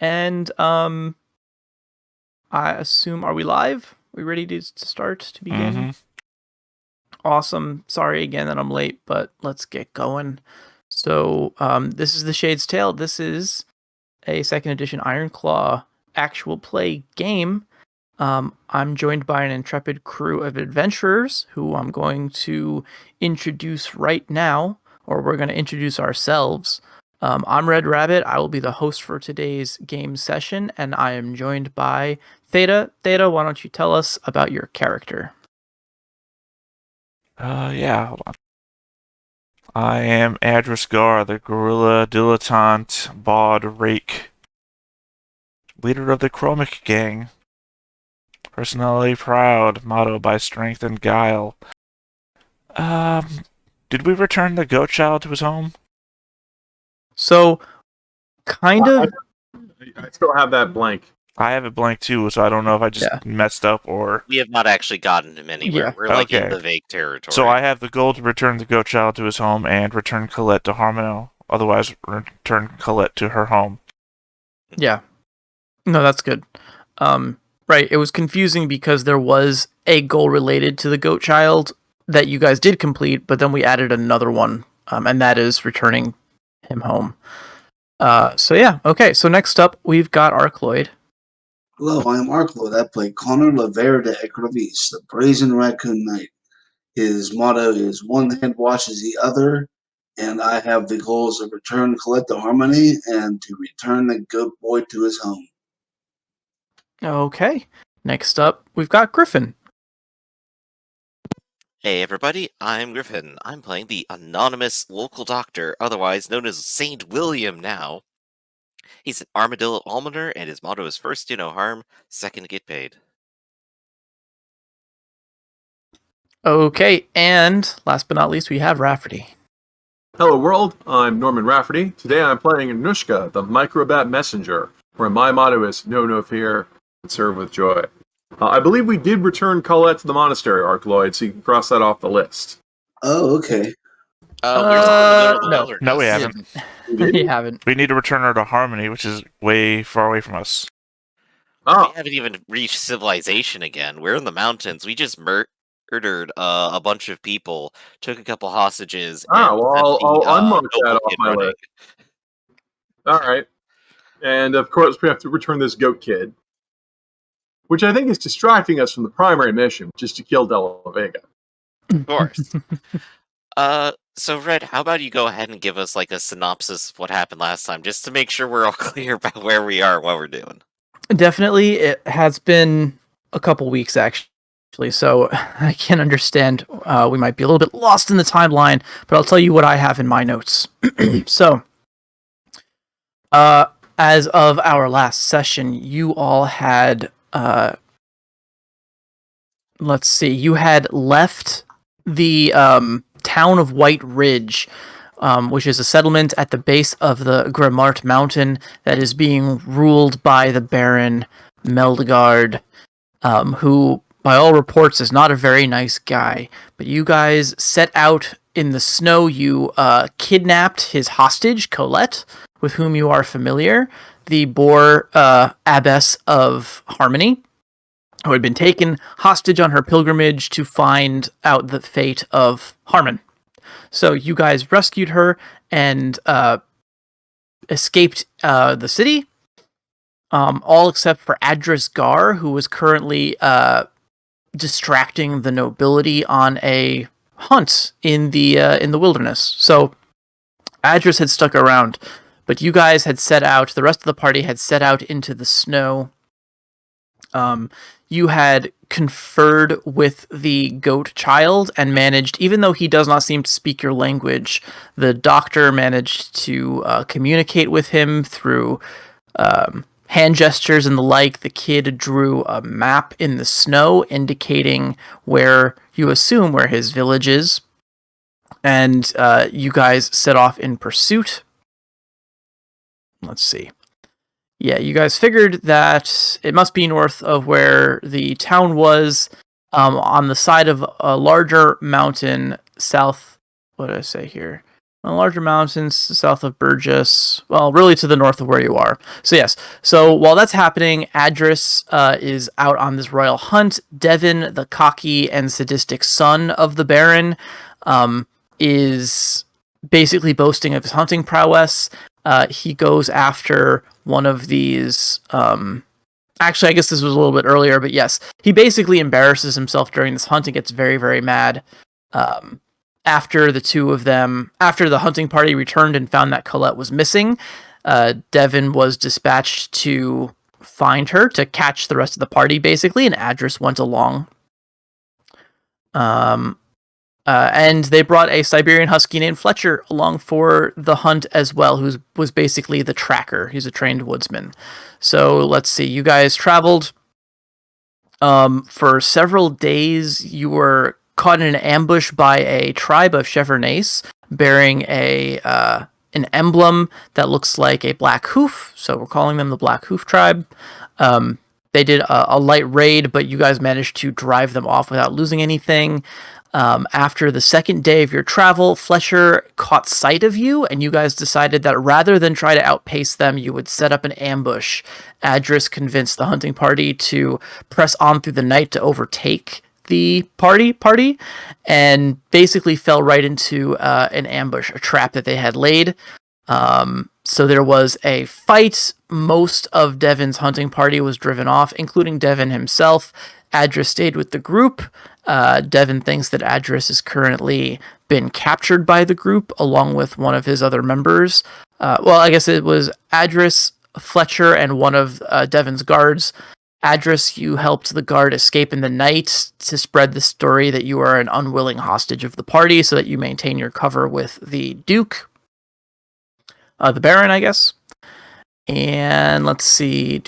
And I assume, are we live? Are we ready to start, to begin? Mm-hmm. Awesome. Sorry again that I'm late, but let's get going. So this is The Shade's Tale. This is a second edition Ironclaw actual play game. I'm joined by an intrepid crew of adventurers who I'm going to introduce right now, or we're going to introduce ourselves. I'm Red Rabbit. I will be the host for today's game session, and I am joined by Theta. Theta, why don't you tell us about your character? Hold on. I am Adrisgar, the gorilla dilettante, bawd rake, leader of the Chromic Gang. Personality proud, motto by strength and guile. Did we return the goat child to his home? So, kind of. I still have that blank. I have it blank too, so I don't know if I just messed up or... We have not actually gotten him anywhere. Yeah. We're in the vague territory. So I have the goal to return the goat child to his home and return Colette to Harmono. Otherwise, return Colette to her home. Yeah. No, that's good. Right, it was confusing because there was a goal related to the goat child that you guys did complete, but then we added another one, and that is returning him home. Okay, so next up, we've got Arcloyd. Hello, I am Arcloyd. I play Connor Lavera de Ecravis, the Brazen Raccoon Knight. His motto is one hand washes the other, and I have the goals of return Colette to Harmony and to return the goat boy to his home. Okay, next up, we've got Griffin. Hey everybody, I'm Griffin. I'm playing the anonymous local doctor, otherwise known as Saint William now. He's an armadillo almoner, and his motto is first do no harm, second get paid. Okay, and last but not least, we have Rafferty. Hello world, I'm Norman Rafferty. Today I'm playing Anushka, the microbat messenger, where my motto is know no fear and serve with joy. I believe we did return Colette to the monastery, Arcloyd, so you can cross that off the list. Oh, okay. We're still in the middle of the no. wilderness. No, we haven't. You haven't. We need to return her to Harmony, which is way far away from us. Oh, We haven't even reached civilization again. We're in the mountains. We just murdered a bunch of people, took a couple hostages. And well, sent the, I'll unmark that noble off kid my running. list. All right. And of course, we have to return this goat kid, which I think is distracting us from the primary mission, which is to kill Della Vega. Of course. So Red, how about you go ahead and give us a synopsis of what happened last time, just to make sure we're all clear about where we are and what we're doing. Definitely, it has been a couple weeks, actually, so I can understand we might be a little bit lost in the timeline, but I'll tell you what I have in my notes. So, as of our last session, you all had... let's see, you had left the town of White Ridge, which is a settlement at the base of the Grimart Mountain that is being ruled by the Baron Meldegard, who, by all reports, is not a very nice guy. But you guys set out in the snow. You kidnapped his hostage, Colette, with whom you are familiar, the Boar Abbess of Harmony, who had been taken hostage on her pilgrimage to find out the fate of Harmon. So you guys rescued her and escaped the city, all except for Adrisgar, who was currently distracting the nobility on a hunt in the wilderness. So Adris had stuck around, but you guys had set out. The rest of the party had set out into the snow. You had conferred with the goat child and managed, even though he does not seem to speak your language, the doctor managed to communicate with him through hand gestures and the like. The kid drew a map in the snow indicating where you assume where his village is. And you guys set off in pursuit. Let's see. Yeah, you guys figured that it must be north of where the town was, on the side of a larger mountain south. What did I say here? larger mountains south of Burgess. Well, really to the north of where you are. So yes. So while that's happening, Adris is out on this royal hunt. Devin, the cocky and sadistic son of the Baron, is basically boasting of his hunting prowess. He goes after one of these. Actually, I guess this was a little bit earlier, but yes, he basically embarrasses himself during this hunt and gets very, very mad. After the hunting party returned and found that Colette was missing, Devin was dispatched to find her, to catch the rest of the party, basically, and Adris went along. And they brought a Siberian Husky named Fletcher along for the hunt as well, who was basically the tracker. He's a trained woodsman. So let's see, you guys traveled for several days. You were caught in an ambush by a tribe of Chevernays bearing an emblem that looks like a black hoof, so we're calling them the Black Hoof tribe. They did a light raid, but you guys managed to drive them off without losing anything. After the second day of your travel, Fletcher caught sight of you, and you guys decided that rather than try to outpace them, you would set up an ambush. Adris convinced the hunting party to press on through the night to overtake the party, and basically fell right into an ambush, a trap that they had laid. So there was a fight. Most of Devin's hunting party was driven off, including Devin himself. Adris stayed with the group. Devin thinks that Adris has currently been captured by the group, along with one of his other members. Well, I guess it was Adris, Fletcher, and one of Devin's guards. Adris, you helped the guard escape in the night to spread the story that you are an unwilling hostage of the party, so that you maintain your cover with the Duke. The Baron, I guess. And let's see.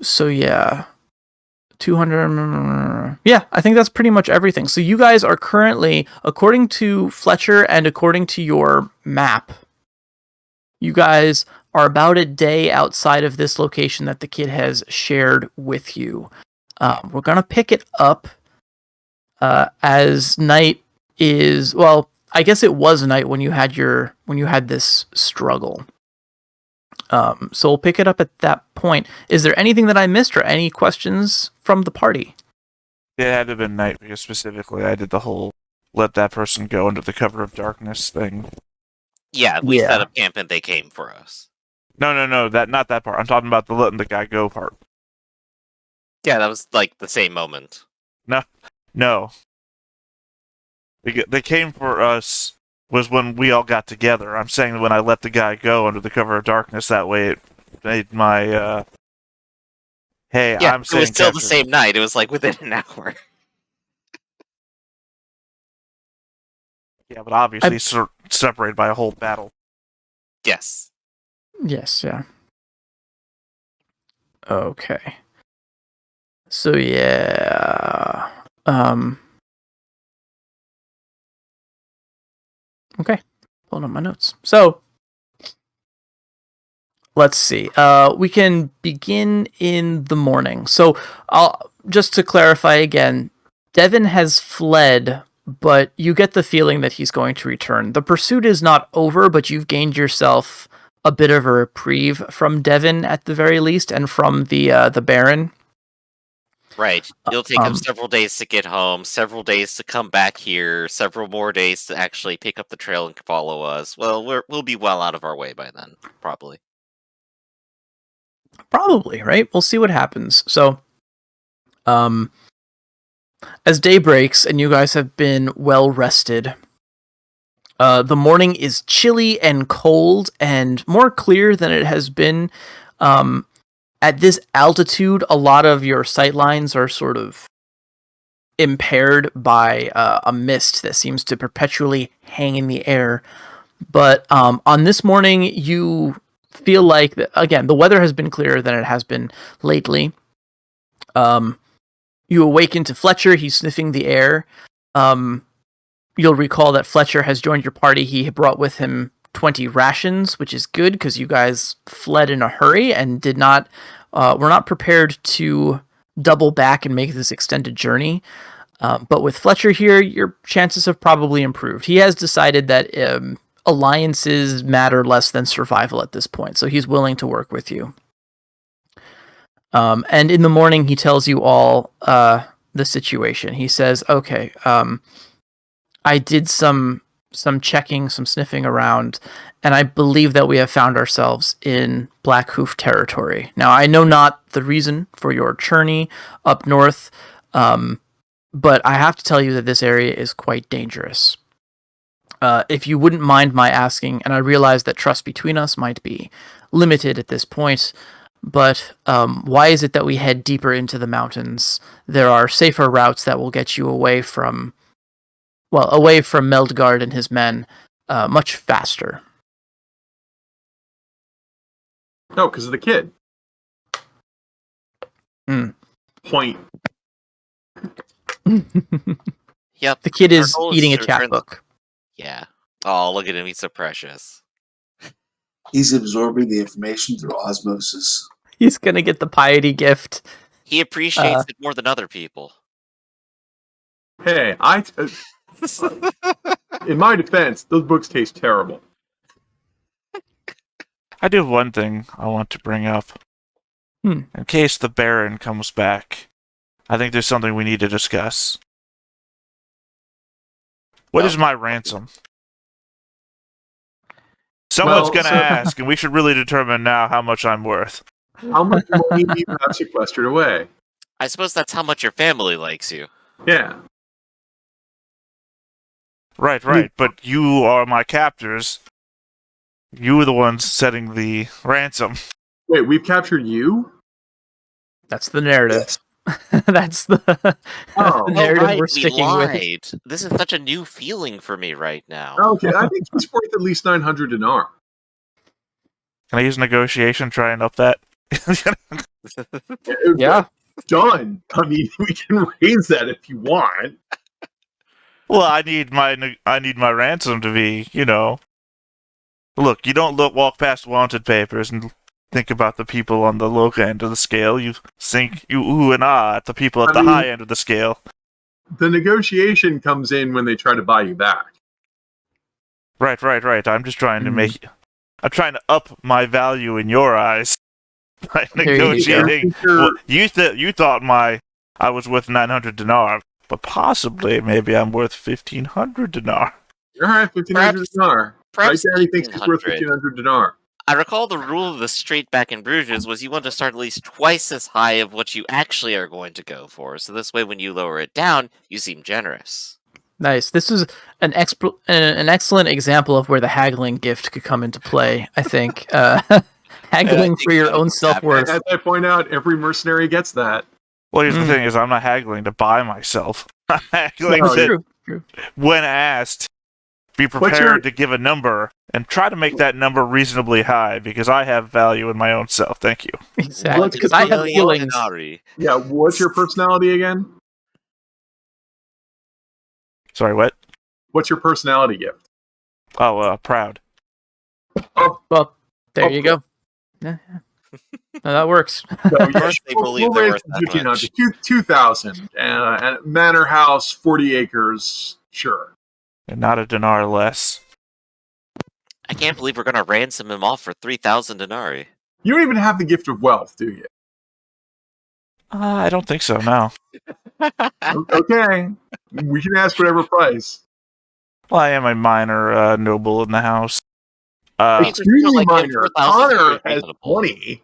So yeah. 200. Yeah, I think that's pretty much everything. So you guys are currently, according to Fletcher and according to your map, you guys are about a day outside of this location that the kid has shared with you. We're gonna pick it up as night is. Well, I guess it was night when you had this struggle. So we'll pick it up at that point. Is there anything that I missed or any questions from the party? It had to have been night because specifically I did the whole let that person go under the cover of darkness thing. Yeah, we set up camp and they came for us. No, not that part. I'm talking about the letting the guy go part. Yeah, that was like the same moment. No. They came for us was when we all got together. I'm saying when I let the guy go under the cover of darkness, that way it made my, hey, yeah, I'm saying it was still the same night. It was like within an hour. Yeah, but obviously separated by a whole battle. Yes. Yes, yeah. Okay. So yeah. Okay. Pulling up my notes. So let's see. We can begin in the morning. So just to clarify again, Devin has fled, but you get the feeling that he's going to return. The pursuit is not over, but you've gained yourself a bit of a reprieve from Devin at the very least, and from the Baron. Right. It'll take him several days to get home, several days to come back here, several more days to actually pick up the trail and follow us. Well, we'll be well out of our way by then, probably. Probably, right? We'll see what happens. So, as day breaks and you guys have been well rested, the morning is chilly and cold and more clear than it has been. At this altitude, a lot of your sight lines are sort of impaired by a mist that seems to perpetually hang in the air. But on this morning, you feel like, again, the weather has been clearer than it has been lately. You awaken to Fletcher. He's sniffing the air. You'll recall that Fletcher has joined your party. He brought with him 20 rations, which is good because you guys fled in a hurry and were not prepared to double back and make this extended journey. But with Fletcher here, your chances have probably improved. He has decided that alliances matter less than survival at this point, so he's willing to work with you. And in the morning, he tells you all the situation. He says, "Okay, I did some checking, some sniffing around, and I believe that we have found ourselves in Blackhoof territory. Now, I know not the reason for your journey up north, but I have to tell you that this area is quite dangerous. If you wouldn't mind my asking, and I realize that trust between us might be limited at this point, but why is it that we head deeper into the mountains? There are safer routes that will get you away from Meldgard and his men much faster." No, because of the kid. Point. Yep. The kid is Our goal eating a to return the- chapbook. Yeah. Oh, look at him. He's so precious. He's absorbing the information through osmosis. He's gonna get the piety gift. He appreciates it more than other people. Hey, in my defense, those books taste terrible. I do have one thing I want to bring up. In case the Baron comes back, I think there's something we need to discuss. What is my ransom? Someone's going to ask, and we should really determine now how much I'm worth. How much money do you have sequestered away? I suppose that's how much your family likes you. Yeah. Right. But you are my captors. You were the ones setting the ransom. Wait, we've captured you? That's the narrative. Yes. That's the narrative we're sticking with. This is such a new feeling for me right now. Okay, I think he's worth at least 900 dinar. Can I use negotiation, try and up that? Yeah. Done. I mean, we can raise that if you want. Well, I need my ransom to be, Look, you don't walk past wanted papers and think about the people on the low end of the scale. You think you ooh and ah at the people at the high end of the scale. The negotiation comes in when they try to buy you back. Right. I'm just trying to I'm trying to up my value in your eyes by negotiating. Well, you thought I was worth 900 dinar, but possibly maybe I'm worth 1,500 dinar. All right, 1,500 dinar. Perhaps Right there, he thinks he's worth 1,500 dinar. I recall the rule of the straight back in Bruges was you want to start at least twice as high of what you actually are going to go for. So this way, when you lower it down, you seem generous. Nice. This is an excellent example of where the haggling gift could come into play, I think. Haggling for your own self-worth. As I point out, every mercenary gets that. Well, here's the thing: is I'm not haggling to buy myself. I'm haggling True. when asked, be prepared to give a number and try to make that number reasonably high because I have value in my own self. Thank you. Exactly. Because I have feelings. Yeah, what's your personality again? Sorry, what? What's your personality gift? Oh, proud. Well, there you go. Yeah. No, that works. So, They believe they're worth that much. 2,000. And manor house, 40 acres. Sure. And not a dinar less. I can't believe we're going to ransom him off for 3,000 denarii. You don't even have the gift of wealth, do you? I don't think so, no. Okay. We can ask whatever price. Well, I am a minor noble in the house. Extremely like minor. 4,000 Connor has reasonable. 20.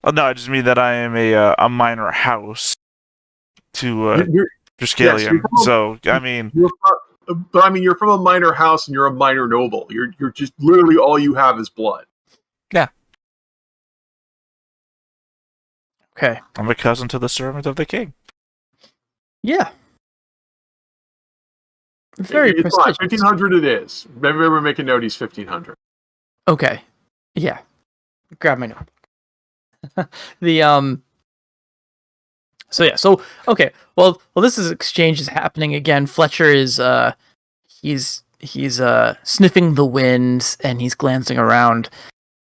Oh, no, I just mean that I am a minor house to Triskellion. So, I mean... You're from a minor house and you're a minor noble. You're just literally all you have is blood. Yeah. Okay. I'm a cousin to the servant of the king. Yeah. Very it's prestigious. 1,500 it is. Remember, make a note he's 1,500. Okay. Yeah. Grab my notebook. So okay. Well, this exchange is happening again. Fletcher is he's sniffing the wind and he's glancing around.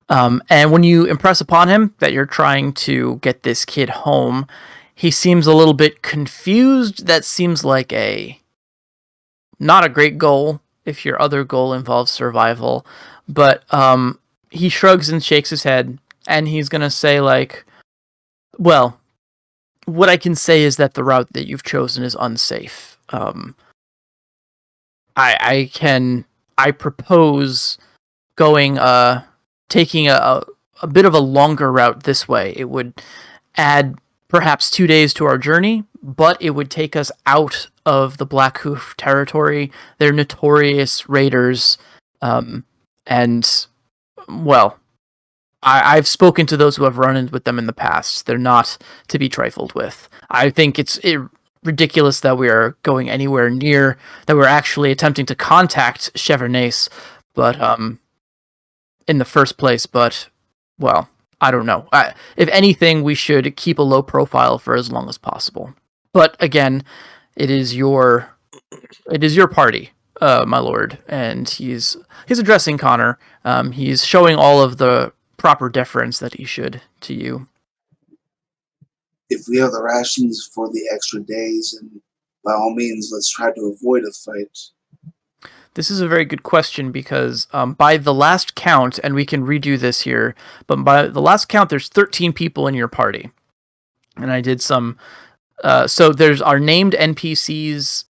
And when you impress upon him that you're trying to get this kid home, he seems a little bit confused. That seems like not a great goal if your other goal involves survival. But he shrugs and shakes his head, and he's gonna say like, well, what I can say is that the route that you've chosen is unsafe. I propose going taking a bit of a longer route this way. It would add perhaps 2 days to our journey, but it would take us out of the Black Hoof territory. They're notorious raiders, and well, I've spoken to those who have run in with them in the past. They're not to be trifled with. I think it's ridiculous that we are going anywhere near, that we're actually attempting to contact Chevernace, but in the first place. But well, I don't know. If anything, we should keep a low profile for as long as possible. But again, it is your party, my lord, and he's addressing Connor. He's showing all of the proper deference that he should to you. If we have the rations for the extra days, and by all means, let's try to avoid a fight. This is a very good question because by the last count, and we can redo this here, but by the last count, there's 13 people in your party. And I did some... so there's our named NPCs.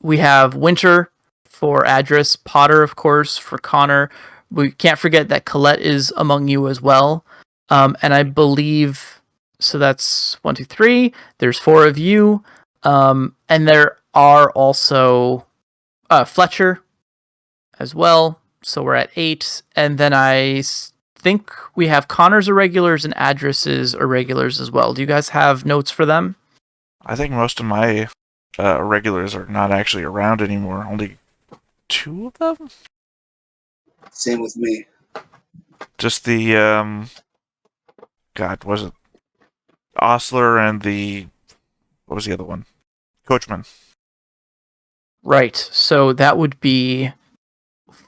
We have Winter for Address, Potter, of course, for Connor. We can't forget that Colette is among you as well. And I believe... So that's 1, 2, 3. There's 4 of you. And there are also... Fletcher as well, so we're at 8, and then I think we have Connor's irregulars and Address's irregulars as well. Do you guys have notes for them? I think most of my irregulars are not actually around anymore. Only 2 of them? Same with me. Just the, God, was it Ostler and what was the other one? Coachman. Right, so that would be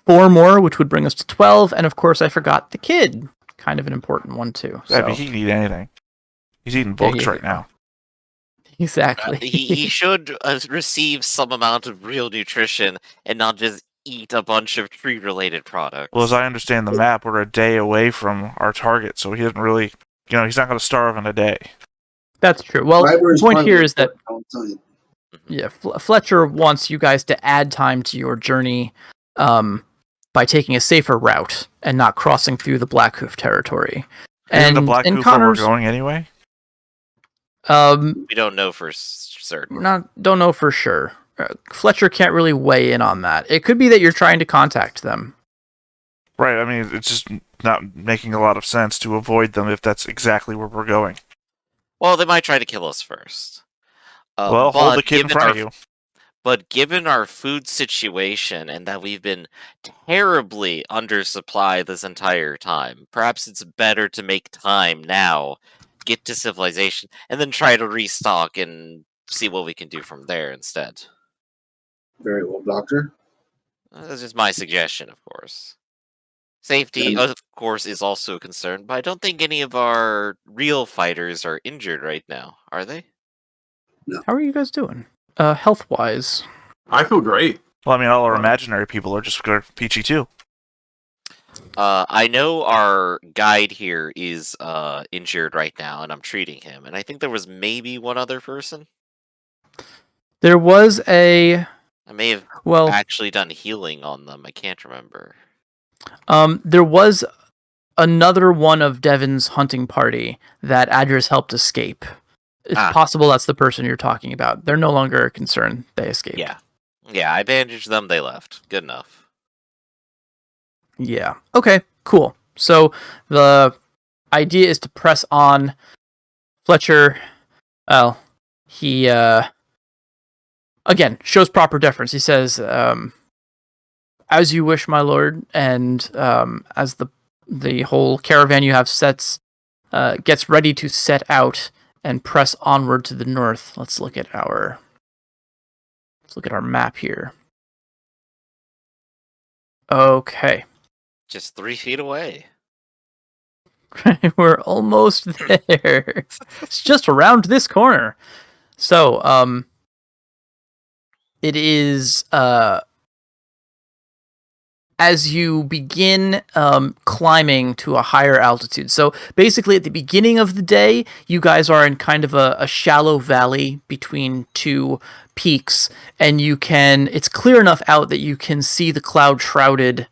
4 more, which would bring us to 12, and of course I forgot the kid. Kind of an important one too. I mean, he can eat anything. He's eating books right now. Exactly. He should receive some amount of real nutrition and not just eat a bunch of tree-related products. Well, as I understand the map, we're a day away from our target, so he doesn't really, he's not going to starve in a day. That's true. Well, the point here is that Mm-hmm. Fletcher wants you guys to add time to your journey by taking a safer route and not crossing through the Black Hoof territory. Isn't the Black Hoof where we're going anyway? We don't know for certain. Don't know for sure. Fletcher can't really weigh in on that. It could be that you're trying to contact them. Right, I mean, it's just not making a lot of sense to avoid them if that's exactly where we're going. Well, they might try to kill us first. Well, hold the kid in front of you. But given our food situation and that we've been terribly undersupplied this entire time, perhaps it's better to make time now, get to civilization, and then try to restock and see what we can do from there instead. Very well, Doctor. That's just my suggestion, of course. Safety, of course, is also a concern, but I don't think any of our real fighters are injured right now, are they? No. How are you guys doing? Health-wise? I feel great. Well, I mean, all our imaginary people are just peachy too. I know our guide here is injured right now, and I'm treating him. And I think there was maybe one other person. There was a... I may have actually done healing on them. I can't remember. There was another one of Devin's hunting party that Adris helped escape. It's possible that's the person you're talking about. They're no longer a concern. They escaped. Yeah, I bandaged them. They left. Good enough. Yeah. Okay, cool. So the idea is to press on. Fletcher, well, he, again, shows proper deference. He says, as you wish, my lord, and as the whole caravan you have gets ready to set out and press onward to the north. Let's look at our map here. Okay. Just 3 feet away. We're almost there. It's just around this corner. So, it is as you begin climbing to a higher altitude. So basically, at the beginning of the day, you guys are in kind of a shallow valley between two peaks, and it's clear enough out that you can see the cloud-shrouded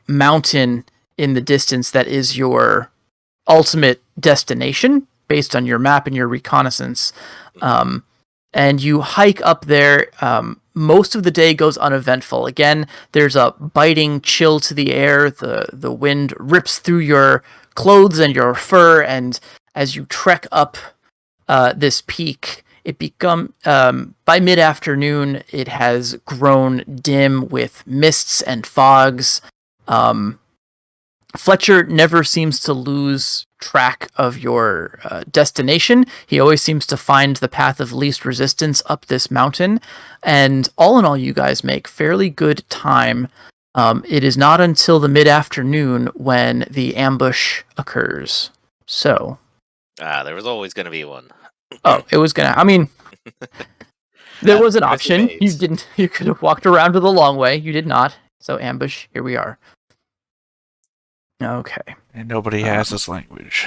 mountain in the distance that is your ultimate destination based on your map and your reconnaissance. And you hike up there. Most of the day goes uneventful. Again, there's a biting chill to the air. The wind rips through your clothes and your fur, and as you trek up this peak, it by mid-afternoon, it has grown dim with mists and fogs. Fletcher never seems to lose track of your destination. He always seems to find the path of least resistance up this mountain. And all in all, you guys make fairly good time. It is not until the mid-afternoon when the ambush occurs. So. There was always going to be one. Oh, it was going to... I mean, there was an option. You could have walked around to the long way. You did not. So ambush, here we are. Okay. And nobody has this language.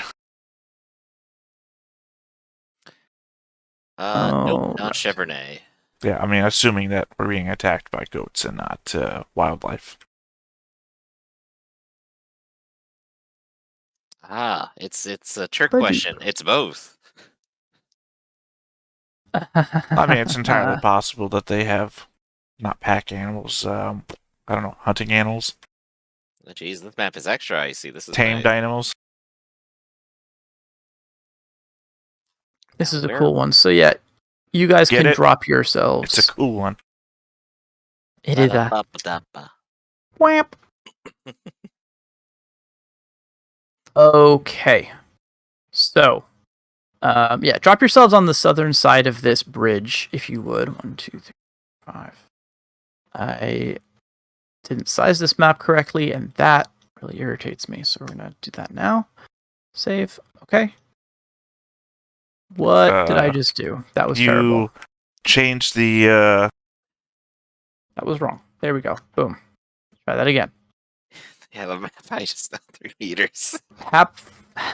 Nope, not Chevrolet. Yeah, I mean, assuming that we're being attacked by goats and not wildlife. It's a trick question. It's both. I mean, it's entirely possible that they have not pack animals, I don't know, hunting animals. Jeez, this map is extra icy. This is tamed nice. animals. This is a cool one. So yeah, you guys can drop yourselves. It's a cool one. It is a whap. Okay. So, yeah, drop yourselves on the southern side of this bridge, if you would. 1, 2, 3, 5. I didn't size this map correctly, and that really irritates me. So we're gonna do that now. Save. Okay. What did I just do? That was terrible. You changed the. That was wrong. There we go. Boom. Try that again. Yeah, the map I just down 3 meters.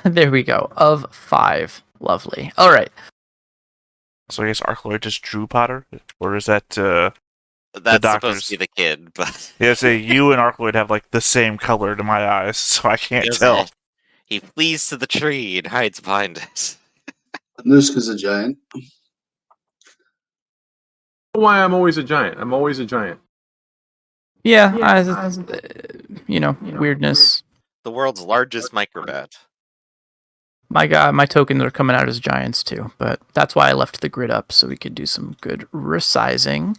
There we go. Of 5. Lovely. All right. So I guess Archlord just drew Potter, or is that? That's supposed to be the kid, but yeah, say you and Archlord have like the same color to my eyes, so I can't tell. He flees to the tree and hides behind it. Anushka's a giant. Why I'm always a giant? I'm always a giant. Yeah, weirdness. The world's largest microbat. My tokens are coming out as giants too, but that's why I left the grid up so we could do some good resizing.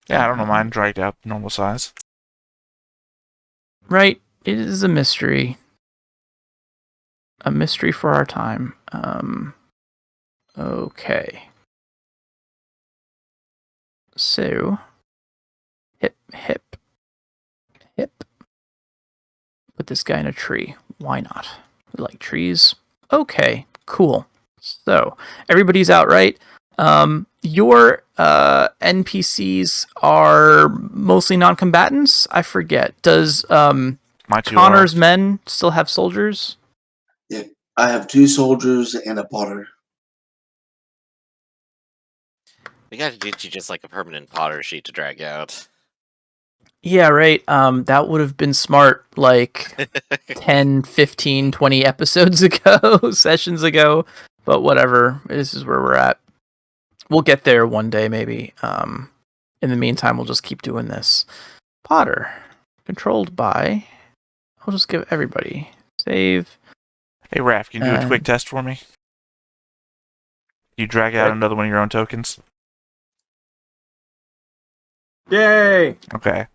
Yeah, I don't know, mine dragged out normal size. Right, it is a mystery. A mystery for our time. Okay. So, hip. Put this guy in a tree. Why not? We like trees. Okay, cool. So, everybody's out, right? Your NPCs are mostly non-combatants? I forget. Does Connor's men still have soldiers? Yeah, I have 2 soldiers and a potter. We gotta get you just like a permanent potter sheet to drag out. Yeah, right. That would have been smart like 10, 15, 20 episodes ago, sessions ago. But whatever. This is where we're at. We'll get there one day, maybe. In the meantime, we'll just keep doing this. Potter. Controlled by... I'll just give everybody. Save. Hey, Raph, can you do a quick test for me? You drag out another one of your own tokens? Yay! Okay.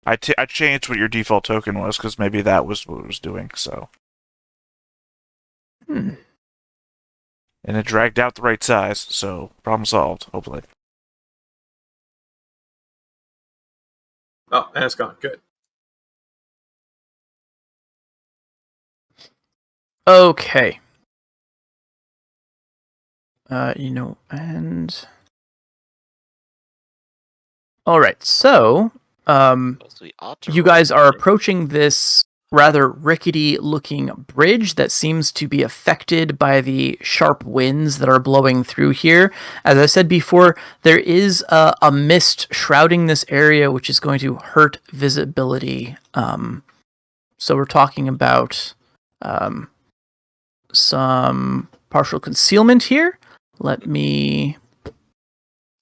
I changed what your default token was, because maybe that was what it was doing, so... And it dragged out the right size, so problem solved, hopefully. Oh, and it's gone. Good. Okay. And... Alright, so... So we ought to you roll guys are something. approaching this rather rickety-looking bridge that seems to be affected by the sharp winds that are blowing through here. As I said before, there is a mist shrouding this area, which is going to hurt visibility. So we're talking about some partial concealment here. Let me...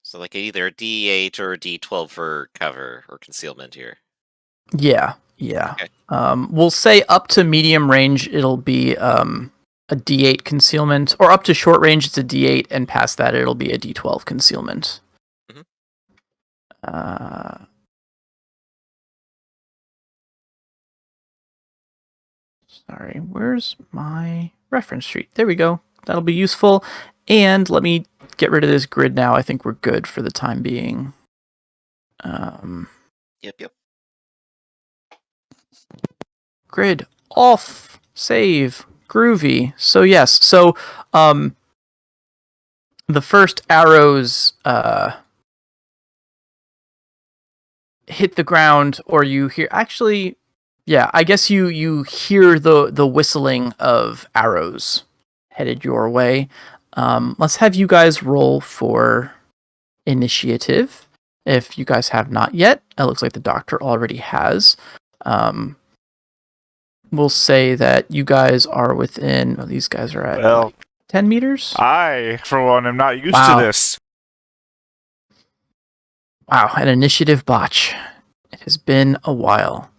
So like either a D8 or a D12 for cover or concealment here. Yeah. Okay. We'll say up to medium range, it'll be a D8 concealment, or up to short range, it's a D8, and past that, it'll be a D12 concealment. Sorry, where's my reference sheet? There we go. That'll be useful. And let me get rid of this grid now. I think we're good for the time being. Yep. Grid off. Save. Groovy. So yes. So the first arrows hit the ground, or you hear... Actually, yeah, I guess you hear the whistling of arrows headed your way. Let's have you guys roll for initiative. If you guys have not yet, it looks like the doctor already has. We'll say that you guys are within... Oh, these guys are at Well, 10 meters? I, for one, am not used Wow. to this. Wow, an initiative botch. It has been a while.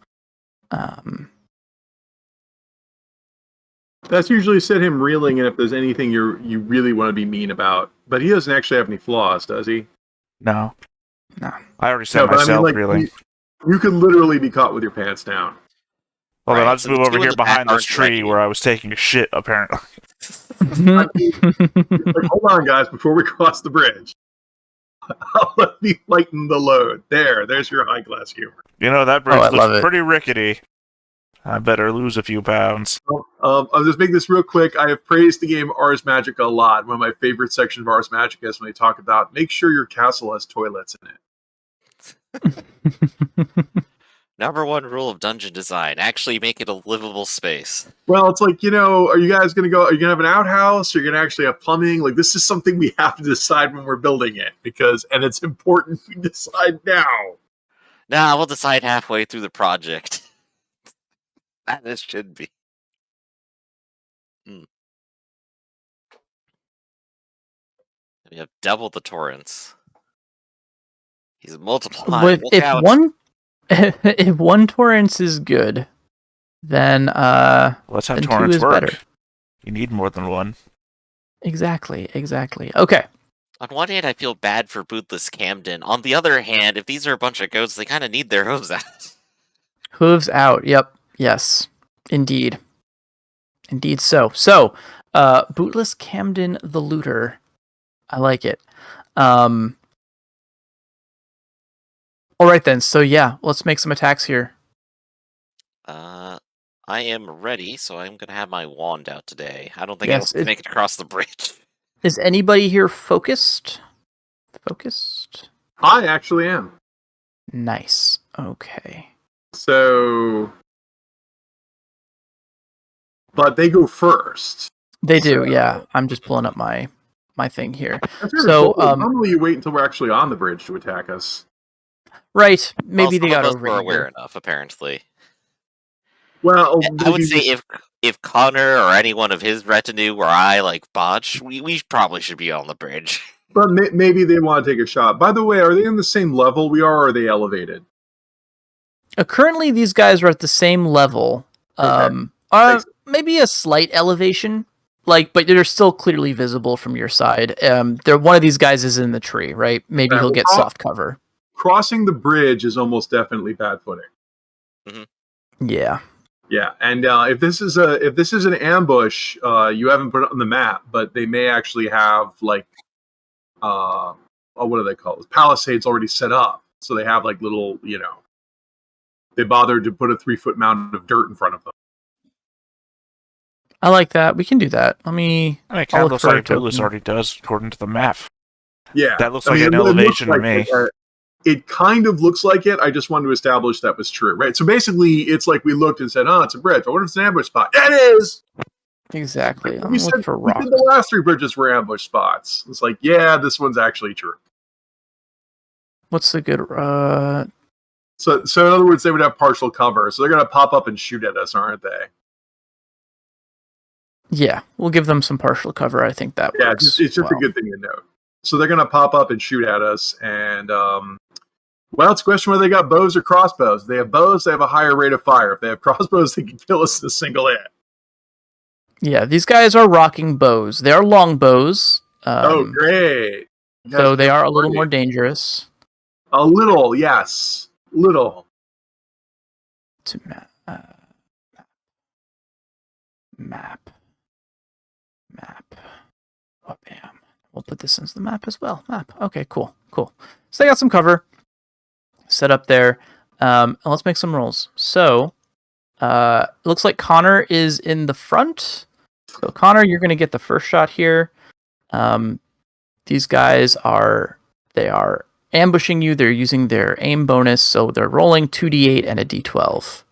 That's usually set him reeling, and if there's anything you really want to be mean about. But he doesn't actually have any flaws, does he? No. No. I already set No, but I mean, myself like, really. you could literally be caught with your pants down. Well, then Right, I'll just so move the over two here in the back behind this aren't tree dragging where I was taking a shit, apparently. Like, hold on, guys, before we cross the bridge. Let me lighten the load. There's your high class humor. You know, that bridge I love looks it. pretty rickety. I better lose a few pounds. I'll just make this real quick. I have praised the game Ars Magica a lot. One of my favorite sections of Ars Magica is when they talk about make sure your castle has toilets in it. Number one rule of dungeon design: actually make it a livable space. Well, it's like, are you guys going to go? Are you going to have an outhouse? Are you going to actually have plumbing? Like, this is something we have to decide when we're building it and it's important we decide now. Nah, we'll decide halfway through the project. That it should be. We have double the torrents. He's multiplying. Look If out. if one torrents is good, then Let's have then two torrents is work. better. You need more than one. Exactly. Okay. On one hand, I feel bad for Bootless Camden. On the other hand, if these are a bunch of goats, they kind of need their hooves out. Hooves out. Yep. Yes. Indeed so. So, Bootless Camden the Looter. I like it. All right then. So yeah, let's make some attacks here. I am ready, so I'm going to have my wand out today. I don't think Yes, I will make it across the bridge. Is anybody here focused? I actually am. Nice. Okay. So, but they go first. They do, So- yeah. I'm just pulling up my thing here. That's very So, cool. Normally you wait until we're actually on the bridge to attack us. Right. Maybe Well, they some got of us were aware over. enough, apparently. Well, I would say if Connor or anyone of his retinue or I like Botch, we probably should be on the bridge. but maybe they want to take a shot. By the way, are they in the same level we are, or are they elevated? Currently, these guys are at the same level. Okay. Maybe a slight elevation, but they're still clearly visible from your side. One of these guys is in the tree, right? Maybe Right, he'll well, get soft cover. Crossing the bridge is almost definitely bad footing. Yeah. Yeah, and if this is an ambush, you haven't put it on the map, but they may actually have what do they call it? Palisades already set up, so they have little, they bothered to put a 3-foot mound of dirt in front of them. I like that. We can do that. I mean, it I'll kind of look looks for a like Bootless token. already does, according to the map. Yeah, That looks like an it looks elevation to like me. it kind of looks like it. I just wanted to establish that was true, right? So basically, it's like we looked and said, "Oh, it's a bridge. I wonder if it's an ambush spot." It is. Exactly. I'm We looking said for we rock. said the last 3 bridges were ambush spots. It's like, yeah, this one's actually true. What's the good? So in other words, they would have partial cover. So they're going to pop up and shoot at us, aren't they? Yeah, we'll give them some partial cover. I think that Yeah, works. it's just a good thing to note. So they're going to pop up and shoot at us. And, well, it's a question whether they got bows or crossbows. If they have bows, they have a higher rate of fire. If they have crossbows, they can kill us in a single hit. Yeah, these guys are rocking bows. They are long bows. Oh, great. So they are a little more dangerous. A little, yes. Little. To map. Map. Oh, bam. We'll put this into the map as well. Map. Okay, cool. So they got some cover set up there. And let's make some rolls. So, it looks like Connor is in the front. So, Connor, you're going to get the first shot here. These guys are ambushing you. They're using their aim bonus, so they're rolling 2d8 and a d12.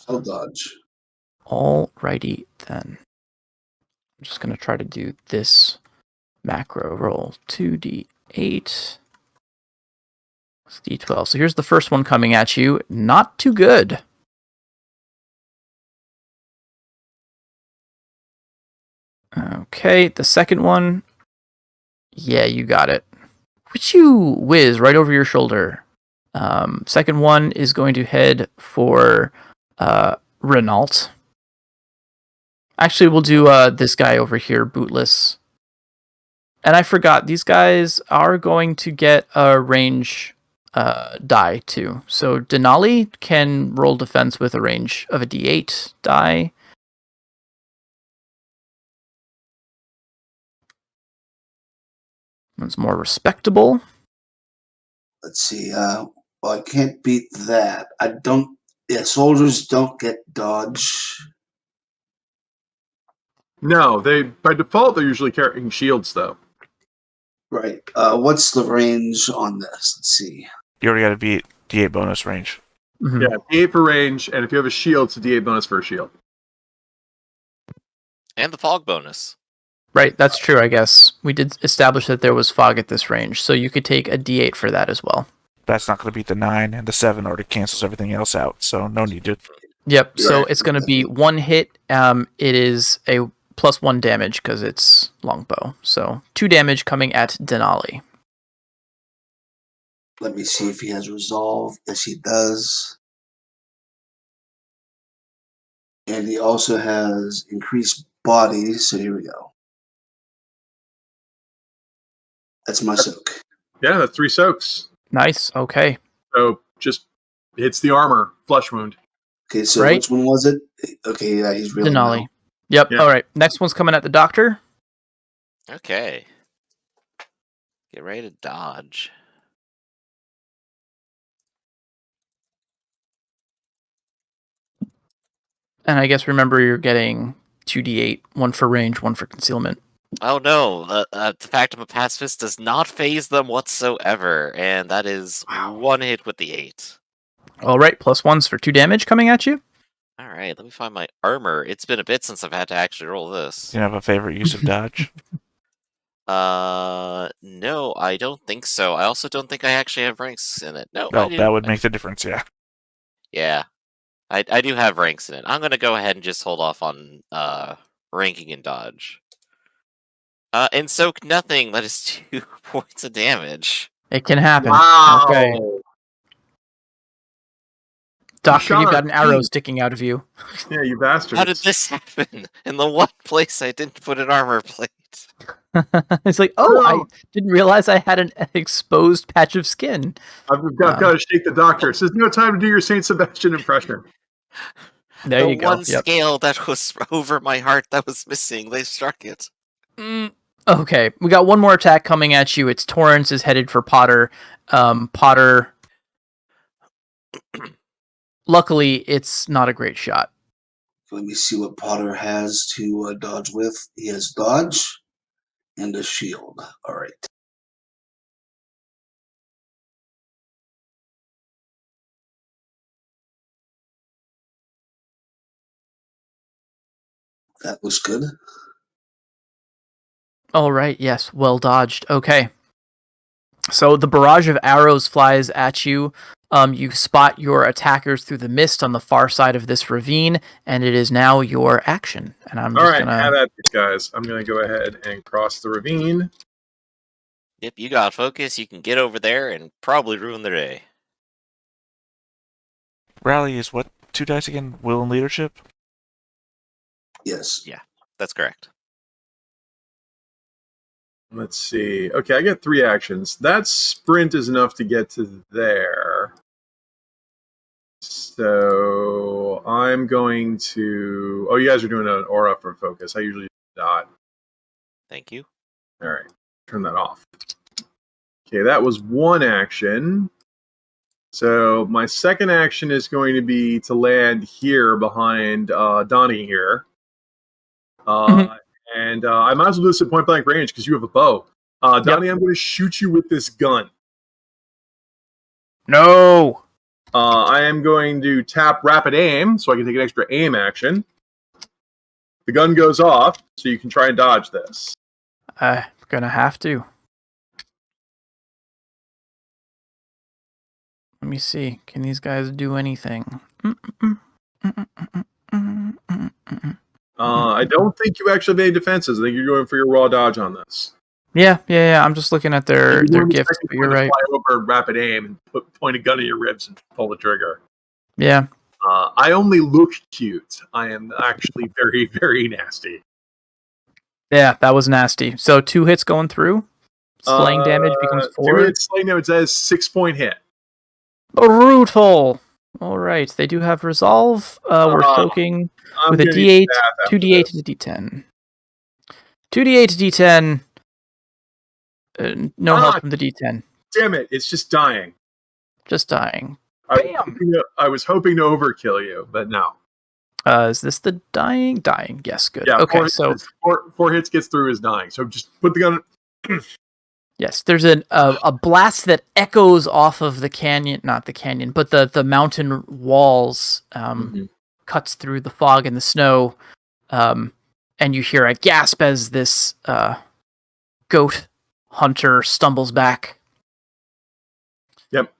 I'll dodge. Alrighty then. I'm just going to try to do this macro roll. 2d8 d12. So here's the first one coming at you. Not too good. Okay, the second one. Yeah, you got it. Which you whiz right over your shoulder. Second one is going to head for Renault. Actually, we'll do this guy over here, Bootless. And I forgot, these guys are going to get a range die too. So Denali can roll defense with a range of a d8 die. One's more respectable. Let's see. Well, I can't beat that. I don't. Yeah, soldiers don't get dodge. No, they by default they're usually carrying shields though. Right. What's the range on this? Let's see. You already got to beat D8 bonus range. Mm-hmm. Yeah, D8 for range, and if you have a shield, it's a D8 bonus for a shield. And the fog bonus. Right, that's true, I guess. We did establish that there was fog at this range, so you could take a d8 for that as well. That's not going to beat the 9, and the 7 already cancels everything else out, so no need to. Yep, so Right. it's going to be one hit. It is a +1 damage because it's longbow. So 2 damage coming at Denali. Let me see if he has resolve. Yes, he does. And he also has increased body. So here we go. That's my soak. Yeah, that's 3 soaks. Nice, okay. So just hits the armor, flesh wound. Okay, so Right. which one was it? Okay, yeah, he's really Denali. low. Yep, Yeah. alright. Next one's coming at the doctor. Okay. Get ready to dodge. And I guess remember you're getting 2d8, 1 for range, 1 for concealment. Oh no, the fact of a pacifist does not phase them whatsoever, and that is Wow. 1 hit with the 8. Alright, +1s for 2 damage coming at you. Alright, let me find my armor. It's been a bit since I've had to actually roll this. Do you have a favorite use of dodge? No, I don't think so. I also don't think I actually have ranks in it. No, I No, do. that would make the difference, yeah. Yeah. I do have ranks in it. I'm gonna go ahead and just hold off on ranking and dodge. And soak nothing, that is 2 points of damage. It can happen. Wow. Okay. Doctor, shot you've got our an arrow team. sticking out of you. Yeah, you bastards. How did this happen? In the one place I didn't put an armor plate. It's like, oh, I No. didn't realize I had an exposed patch of skin. I've got to shake the doctor. It says no time to do your Saint Sebastian impression. There The you go. one Yep. scale that was over my heart that was missing, they struck it. Okay, we got one more attack coming at you. It's Torrance is headed for Potter. Potter. Luckily, it's not a great shot. Let me see what Potter has to dodge with. He has dodge and a shield. All right. That looks good. All right, yes, well dodged. Okay. So the barrage of arrows flies at you. You spot your attackers through the mist on the far side of this ravine, and it is now your action. And I'm All just right, gonna. have at it, guys. I'm going to go ahead and cross the ravine. Yep, you got focus. You can get over there and probably ruin their day. Rally is what? 2 dice again? Will and leadership? Yes. That's correct. Let's see. Okay, I get 3 actions. That sprint is enough to get to there. So I'm going to. Oh, you guys are doing an aura for focus. I usually do not. Thank you. All right, turn that off. Okay, that was 1 action. So my second action is going to be to land here behind Donnie here. And I might as well do this at point blank range because you have a bow. Donnie, I'm going to shoot you with this gun. No. I am going to tap rapid aim so I can take an extra aim action. The gun goes off, so you can try and dodge this. I'm gonna have to. Let me see. Can these guys do anything? I don't think you actually have any defenses. I think you're going for your raw dodge on this. Yeah. I'm just looking at their gifts, but you're right. Fly over rapid aim and point a gun at your ribs and pull the trigger. Yeah. I only look cute. I am actually very, very nasty. Yeah, that was nasty. So 2 hits going through. Slaying damage becomes 4. 2 hits slaying damage, that is 6-point hit. Brutal. All right, they do have resolve. We're soaking with a D8, 2d8 to D10. 2d8 to D10. No help from the D10. Damn it! It's just dying. Just dying. I was hoping to overkill you, but no. Is this the dying? Dying. Yes, good. Yeah. Okay, so 4 hits gets through is dying. So just put the gun. yes, there's a blast that echoes off of the canyon, not the canyon, but the mountain walls, cuts through the fog and the snow, and you hear a gasp as this goat hunter stumbles back. Yep.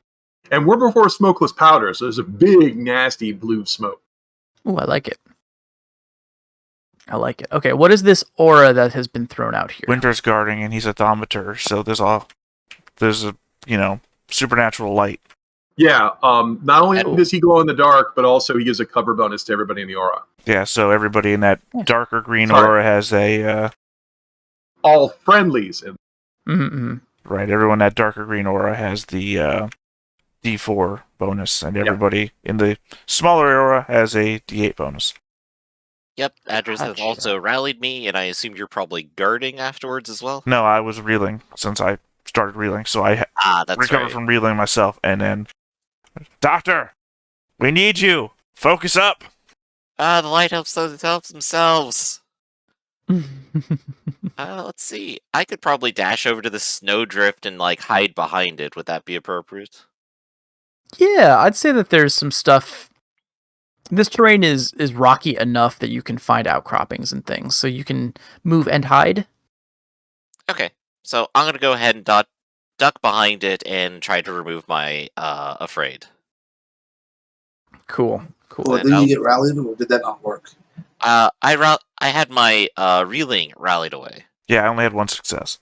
And we're before smokeless powder, so there's a big, nasty blue smoke. Ooh, I like it. Okay, what is this aura that has been thrown out here? Winter's guarding, and he's a thaumaturge, so there's a supernatural light. Yeah. Not only does he glow in the dark, but also he gives a cover bonus to everybody in the aura. Yeah, so everybody in that darker green aura has a all friendlies. Right, everyone in that darker green aura has the D4 bonus, and everybody in the smaller aura has a D8 bonus. Yep, Adris has also rallied me, and I assume you're probably guarding afterwards as well? No, I was reeling since I started reeling, so I that's recovered from reeling myself, and then... Doctor! We need you! Focus up! The light helps those that help themselves! Let's see. I could probably dash over to the snowdrift and, hide behind it. Would that be appropriate? Yeah, I'd say that there's some stuff... This terrain is rocky enough that you can find outcroppings and things, so you can move and hide. Okay, so I'm gonna go ahead and duck behind it and try to remove my afraid. Cool. Well, did you get rallied, or did that not work? I had my reeling rallied away. Yeah, I only had 1 success.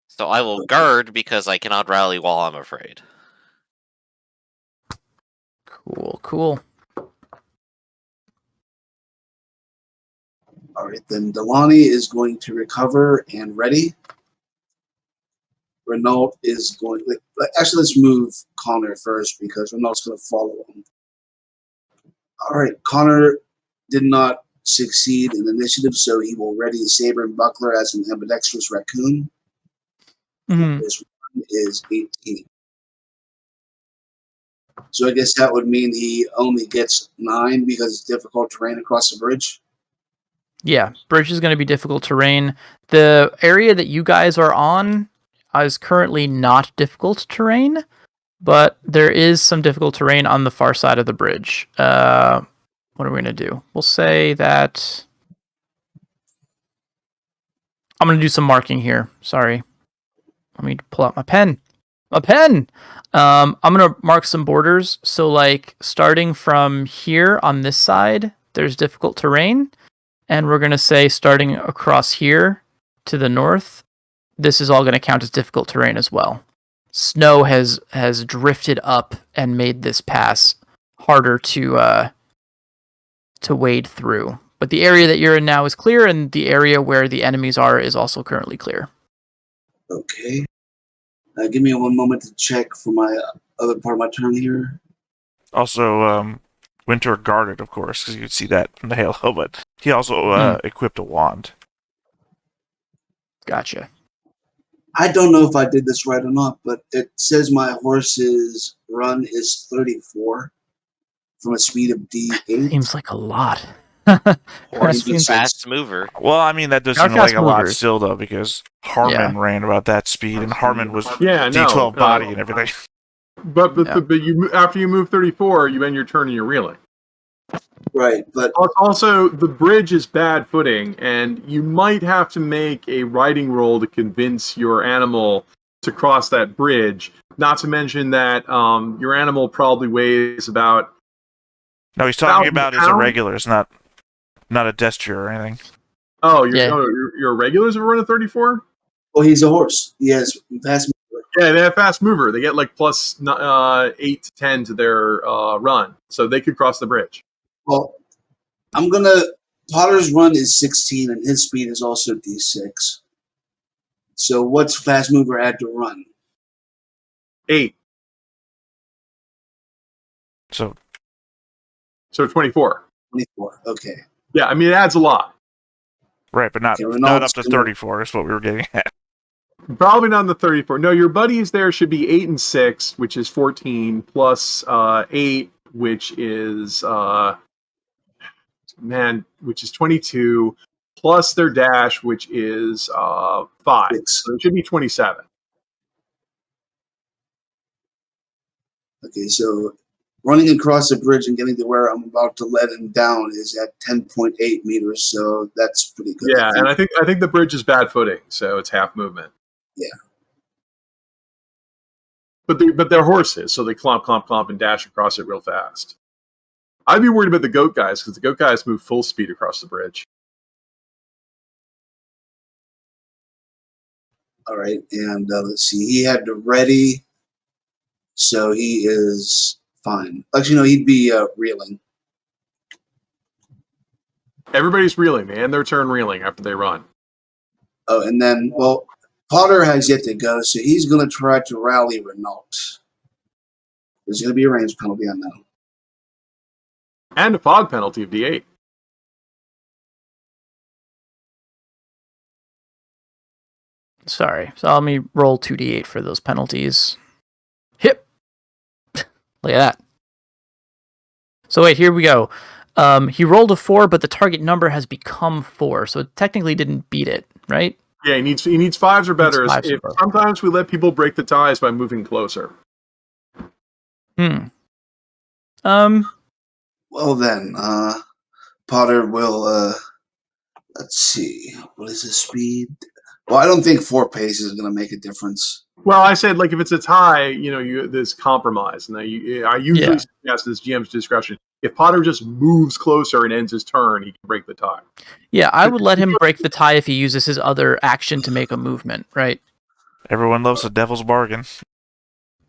So I will guard because I cannot rally while I'm afraid. Cool. All right, then Delani is going to recover and ready. Renault is going... Actually, let's move Connor first because Renault's going to follow him. All right, Connor did not succeed in initiative, so he will ready his saber and buckler as an ambidextrous raccoon. This one is 18. So I guess that would mean he only gets 9 because it's difficult terrain across the bridge. Yeah, bridge is going to be difficult terrain. The area that you guys are on is currently not difficult terrain, but there is some difficult terrain on the far side of the bridge. What are we going to do? We'll say that I'm going to do some marking here. Sorry. Let me pull out my pen. A pen! I'm going to mark some borders. So, like, starting from here on this side, there's difficult terrain. And we're going to say starting across here to the north, this is all going to count as difficult terrain as well. Snow has drifted up and made this pass harder to wade through. But the area that you're in now is clear, and the area where the enemies are is also currently clear. Okay. Give me 1 moment to check for my other part of my turn here. Also, Winter guarded, of course, because you could see that from the halo, but he also equipped a wand. Gotcha. I don't know if I did this right or not, but it says my horse's run is 34 from a speed of D8. Seems like a lot. Horse seems- fast mover. Well, I mean, that does How seem like fast a lot movers? still, though, because Harmon ran about that speed, and Harmon was D12 body and everything. But you after you move 34, you end your turn and you're reeling. Right, but Also, the bridge is bad footing, and you might have to make a riding roll to convince your animal to cross that bridge. Not to mention that your animal probably weighs about. No, he's talking 1,000 about his pounds? irregulars, not a destrier or anything. Oh, Yeah. your regulars are running 34. well, he's a horse. He has fast. Yeah, they have fast mover. They get like plus 8 to 10 to their run, so they could cross the bridge. Well, Potter's run is 16, and his speed is also D6. So what's fast mover had to run? 8, So, so 24. 24. Okay. Yeah, I mean it adds a lot. right, but not Okay, up Rinaldi's to gonna- 34 is what we were getting at. Probably not in the 34. No, your buddies there should be 8 and 6, which is 14, plus 8, which is which is 22, plus their dash, which is 5. Six. So it should be 27. Okay, so running across the bridge and getting to where I'm about to let him down is at 10.8 meters, so that's pretty good. Yeah, and I think the bridge is bad footing, so it's half movement. Yeah. But they're horses, so they clomp, clomp, clomp, and dash across it real fast. I'd be worried about the goat guys, because the goat guys move full speed across the bridge. All right, and let's see. He had to ready, so he is fine. Actually, no, he'd be reeling. Everybody's reeling. They end their turn reeling after they run. Oh, and then, well, Potter has yet to go, so he's going to try to rally Renault. There's going to be a range penalty on that. And a fog penalty of D8. Sorry. So let me roll 2d8 for those penalties. Hip. Look at that. So wait, here we go. He rolled a 4, but the target number has become 4, so it technically didn't beat it, right? Yeah, he needs 5s or better. Needs 5s or better. Sometimes we let people break the ties by moving closer. Well, then, Potter will, let's see. What is his speed? Well, I don't think 4 pace is going to make a difference. Well, I said, like, if it's a tie, there's compromise. And I usually suggest this GM's discretion. If Potter just moves closer and ends his turn, he can break the tie. Yeah, I would let him break the tie if he uses his other action to make a movement, right? Everyone loves a devil's bargain.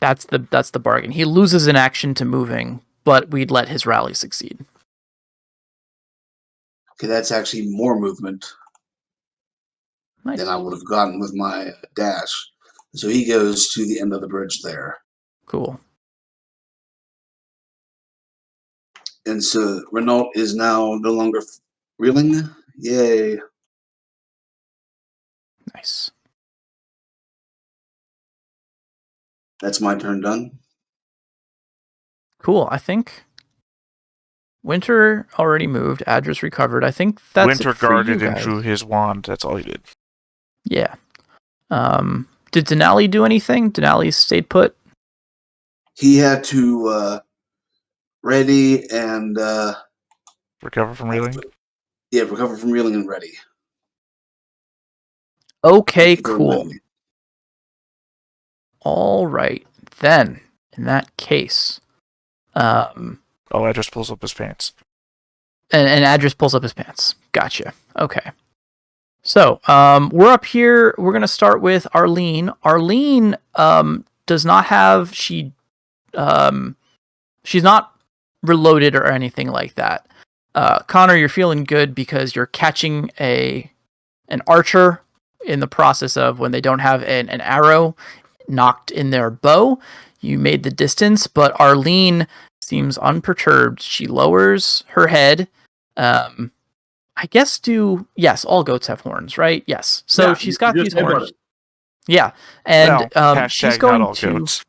That's the bargain. He loses an action to moving, but we'd let his rally succeed. Okay, that's actually more movement Nice. than I would have gotten with my dash. So he goes to the end of the bridge there. Cool. And so Renault is now no longer reeling. Yay. Nice. That's my turn done. Cool. I think Winter already moved. Adris recovered. I think that's Winter it for you guarded and guys. drew his wand. That's all he did. Yeah. Did Denali do anything? Denali stayed put? He had to ready and Recover from reeling. recover from reeling and ready. Okay, Either cool. way. All right. Then, in that case, Address pulls up his pants. and Address pulls up his pants. Gotcha. Okay. So, we're up here. We're gonna start with Arlene. Arlene, does not have she's not reloaded or anything like that. Connor, you're feeling good because you're catching an archer in the process of when they don't have an arrow knocked in their bow. You made the distance, but Arlene seems unperturbed. She lowers her head. I guess yes, all goats have horns, right? Yes. So Yeah, she's got you these just headbutt horns. it. Yeah. And Well, she's hashtag going not all to goats.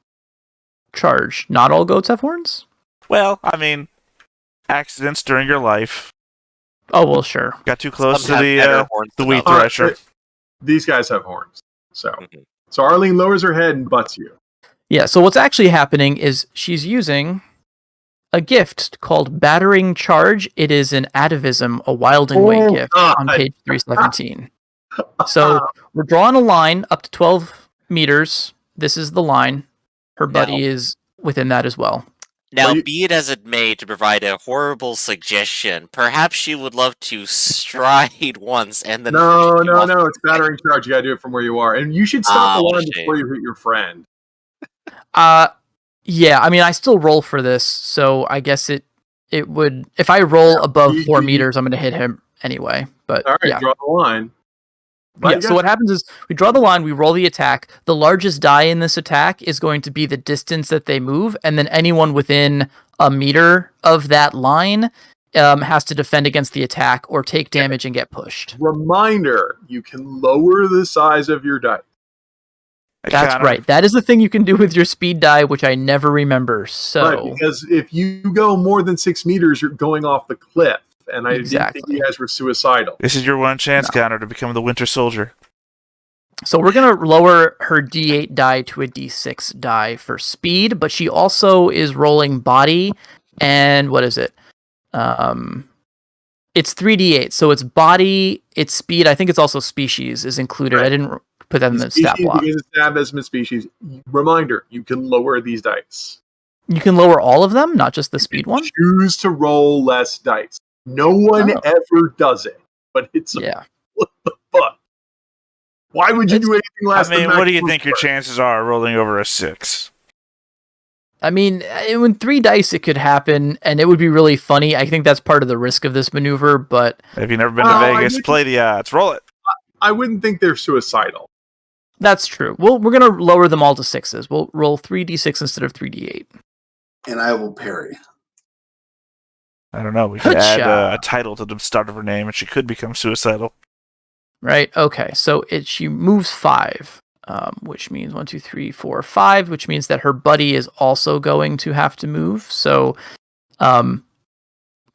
charge. Not all goats have horns? Well, I mean, accidents during your life. Oh, well, sure. Got too close Some to have better the horns the than wheat others. thresher. These guys have horns. So, Mhm. so Arlene lowers her head and butts you. Yeah, so what's actually happening is she's using a gift called Battering Charge. It is an atavism, a Wilding Way Oh, gift God. on page 317. So we're drawing a line up to 12 meters. This is the line. Her buddy is within that as well. Now, Well, you- be it as it may, to provide a horrible suggestion, perhaps she would love to stride once and then. No, finish you off. it's battering charge. You gotta do it from where you are, and you should stop the What a line shame. before you hit your friend. Yeah, I mean, I still roll for this, so I guess it would, if I roll above 4 meters, I'm going to hit him anyway. But All right, yeah. draw the line. Yeah, so what happens is we draw the line, we roll the attack. The largest die in this attack is going to be the distance that they move, and then anyone within a meter of that line has to defend against the attack or take damage and get pushed. Reminder: you can lower the size of your dice. That's right. That is the thing you can do with your speed die, which I never remember. So Right, because if you go more than 6 meters, you're going off the cliff, and I didn't think you guys were suicidal. This is your one chance, Connor, to become the Winter Soldier. So we're going to lower her D8 die to a D6 die for speed, but she also is rolling body, and what is it? It's 3D8, so it's body, it's speed. I think it's also species is included. Right. I didn't put that in the stat Species, block. because it's atavism species. Reminder: you can lower these dice. You can lower all of them, not just the speed one? Choose to roll less dice. No one Oh. ever does it, but it's Yeah. what the fuck? Why would you do anything less? I mean, than what do you maximum think your score? chances are rolling over a 6? I mean, with 3 dice, it could happen, and it would be really funny. I think that's part of the risk of this maneuver, but Have you never been to Oh, I Vegas? didn't- Play the odds. Roll it. I wouldn't think they're suicidal. that's true. We're going to lower them all to 6s. We'll roll 3d6 instead of 3d8. And I will parry. I don't know. We could add Hutcha. a title to the start of her name, and she could become suicidal. Right? Okay, so she moves 5, which means 1, 2, 3, 4, 5, which means that her buddy is also going to have to move. So,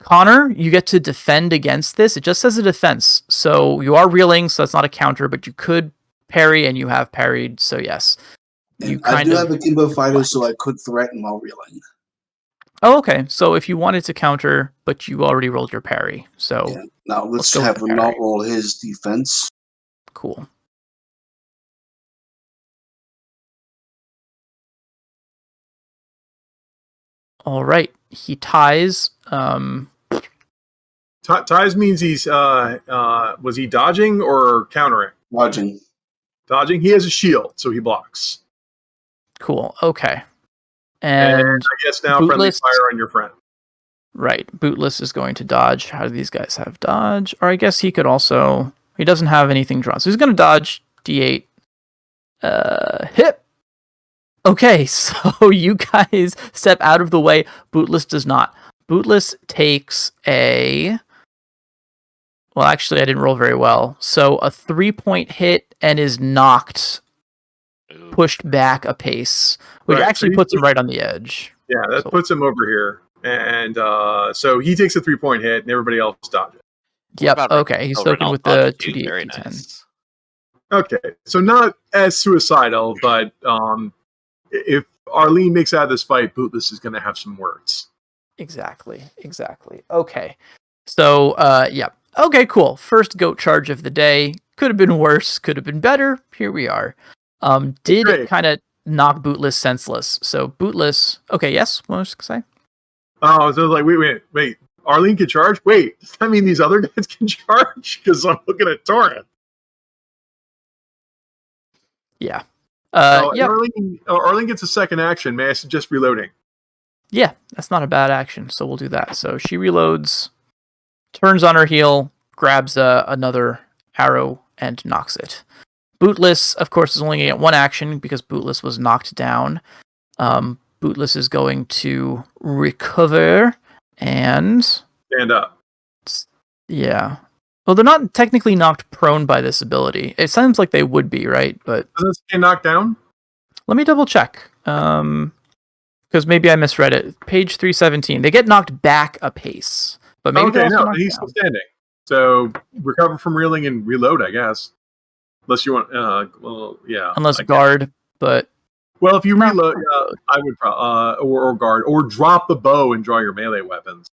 Connor, you get to defend against this. It just says a defense. So you are reeling, so that's not a counter, but you could parry, and you have parried, so yes. You And I kind do of have a Kimbo fighter, so I could threaten while reeling. Oh, okay. So if you wanted to counter, but you already rolled your parry, so Yeah. Now let's go have with him the not parry. roll his defense. Cool. All right. He ties. Ties means he's was he dodging or countering? Dodging. Dodging. He has a shield, so he blocks. Cool. Okay. And And I guess now friendly Bootless- fire on your friend. right, Bootless is going to dodge. How do these guys have dodge? Or I guess he could also. He doesn't have anything drawn, so he's going to dodge D8. Hit. Okay, so you guys step out of the way. Bootless does not. Bootless takes a. Well, actually, I didn't roll very well. So a 3-point hit and is knocked, Ooh. pushed back a pace, which Right, actually so puts him right on the edge. Yeah, that So- puts him over here. And so he takes a 3-point hit, and everybody else dodges. Yep. What about Okay, he's Oh, soaking Renault with the dodge too. 2d8, Very d10. nice. Okay, so not as suicidal, but if Arlene makes out of this fight, Bootless is going to have some words. Exactly. Okay. So, yeah. Okay, cool. First goat charge of the day. Could have been worse. Could have been better. Here we are. Did Great. kind of knock Bootless senseless. So Bootless. Okay, yes. What was I gonna say? Oh, so I was like, wait. Arlene can charge? Wait, does that mean these other guys can charge? Because I'm looking at Torrent. Yeah. And Yep. Arlene gets a second action. May I suggest reloading? Yeah, that's not a bad action. So we'll do that. So she reloads, turns on her heel, grabs another arrow, and knocks it. Bootless, of course, is only going to get one action because Bootless was knocked down. Bootless is going to recover and... Stand up. Yeah. Well, they're not technically knocked prone by this ability. It sounds like they would be, right? But Doesn't it say knocked down? let me double check. Because maybe I misread it. Page 317. They get knocked back a pace. But maybe Okay, they're also no, knocked he's down. still standing. So recover from reeling and reload, I guess. Unless you want, well, yeah. Unless I guess. guard, but... Well, if you No. reload, I would or guard or drop the bow and draw your melee weapons.